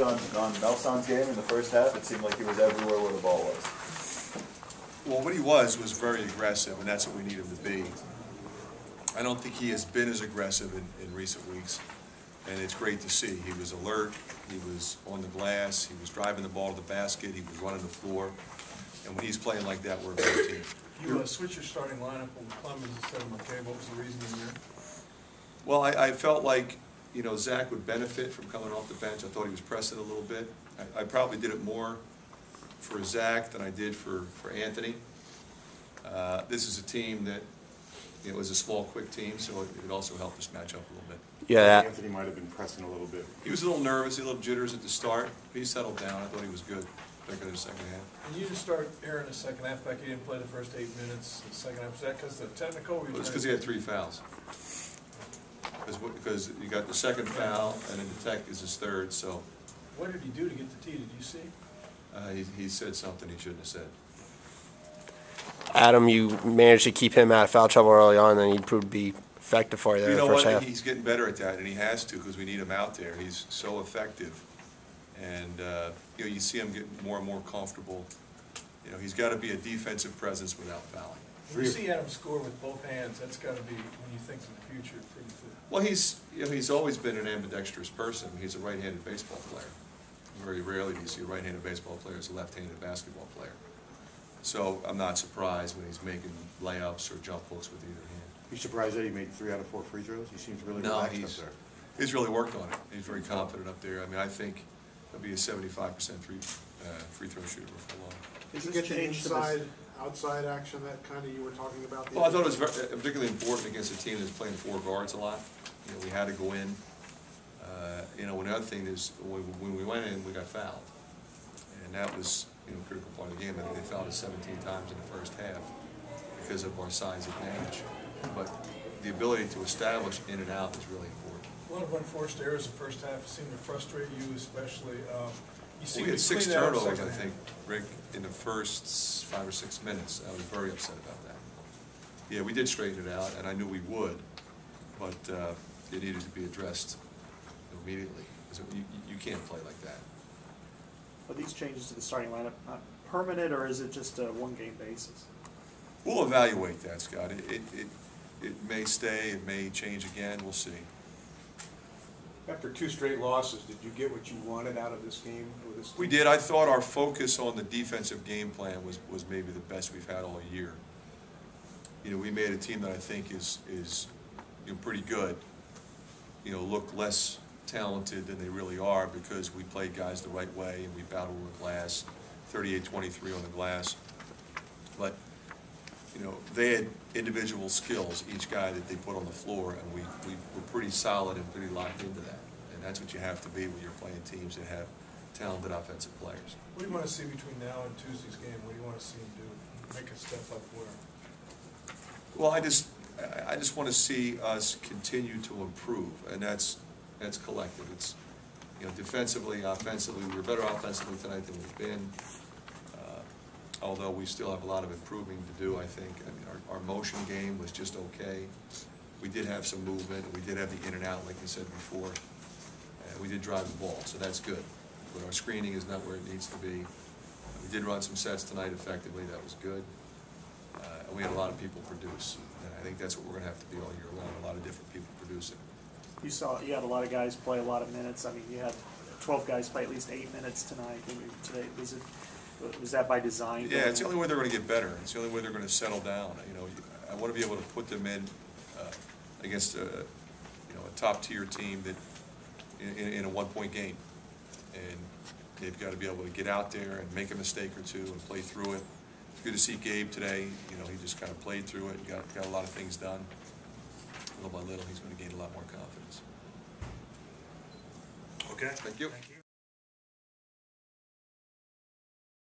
on Melson's game in the first half? It seemed like he was everywhere where the ball was. Well, what he was very aggressive, and that's what we need him to be. I don't think he has been as aggressive in recent weeks, and it's great to see. He was alert, he was on the glass, he was driving the ball to the basket, he was running the floor, and when he's playing like that, we're a good team. You switch your starting lineup with Clemens instead of McCaffery. What was the reason there? Well, I felt like, you know, Zach would benefit from coming off the bench. I thought he was pressing a little bit. I probably did it more for Zach than I did for Anthony. This is a team that, you know, it was a small, quick team, so it also helped us match up a little bit. Yeah, Anthony might have been pressing a little bit. He was a little nervous, a little jitters at the start, but he settled down. I thought he was good. Back in the second half. And you just start Aaron in the second half. Becky didn't play the first 8 minutes. The second half, was that because the technical? Well, it's because he had 3 fouls. Because you got the second foul, and then the tech is his third. So. What did he do to get the tee? Did you see? He said something he shouldn't have said. Adam, you managed to keep him out of foul trouble early on, and he proved to be effective for you there in the first half. He's getting better at that, and he has to because we need him out there. He's so effective. And you know, you see him get more and more comfortable. You know, he's got to be a defensive presence without fouling. When you see Adam score with both hands, that's got to be, when you think of the future, pretty good. Well, he's always been an ambidextrous person. He's a right-handed baseball player. Very rarely do you see a right-handed baseball player as a left-handed basketball player. So I'm not surprised when he's making layups or jump hooks with either hand. You surprised that he made 3 out of 4 free throws? He seems really relaxed up there. He's really worked on it. He's very confident up there. I mean, I think he'll be a 75% free throw shooter for long. Did you get the inside, outside action that kind of you were talking about? Well, I thought it was particularly important against a team that's playing 4 guards a lot. You know, we had to go in. You know, another thing is when we went in, we got fouled, and that was, you know, a critical part of the game. I think they fouled us 17 times in the first half because of our size advantage. But the ability to establish in and out is really important. A lot of unforced errors in the first half seemed to frustrate you, especially. We had 6 turnovers, I think, Rick, in the first 5 or 6 minutes. I was very upset about that. Yeah, we did straighten it out, and I knew we would, but it needed to be addressed immediately. You can't play like that. Are these changes to the starting lineup not permanent, or is it just a one-game basis? We'll evaluate that, Scott. It may stay, it may change again. We'll see. After 2 straight losses, did you get what you wanted out of this game? We did. I thought our focus on the defensive game plan was maybe the best we've had all year. You know, we made a team that I think is you know, pretty good. You know, look less talented than they really are because we played guys the right way and we battled with glass, 38-23 on the glass. But you know, they had individual skills, each guy that they put on the floor, and we were pretty solid and pretty locked into that. And that's what you have to be when you're playing teams that have talented offensive players. What do you want to see between now and Tuesday's game? What do you want to see him do? Make a step up where? Well, I just want to see us continue to improve, and that's collective. It's, you know, defensively, offensively, we were better offensively tonight than we've been. Although we still have a lot of improving to do, I think. I mean, our motion game was just okay. We did have some movement. We did have the in and out, like you said before. We did drive the ball, so that's good. But our screening is not where it needs to be. We did run some sets tonight effectively. That was good. And we had a lot of people produce. And I think that's what we're going to have to be all year long, a lot of different people producing. You had a lot of guys play a lot of minutes. I mean, you had 12 guys play at least 8 minutes tonight. Today, was that by design? Yeah, it's the only way they're going to get better. It's the only way they're going to settle down. You know, I want to be able to put them in against a top-tier team that in a one-point game, and they've got to be able to get out there and make a mistake or two and play through it. It's good to see Gabe today. You know, he just kind of played through it and got a lot of things done. Little by little, he's going to gain a lot more confidence. Okay. Thank you. Thank you.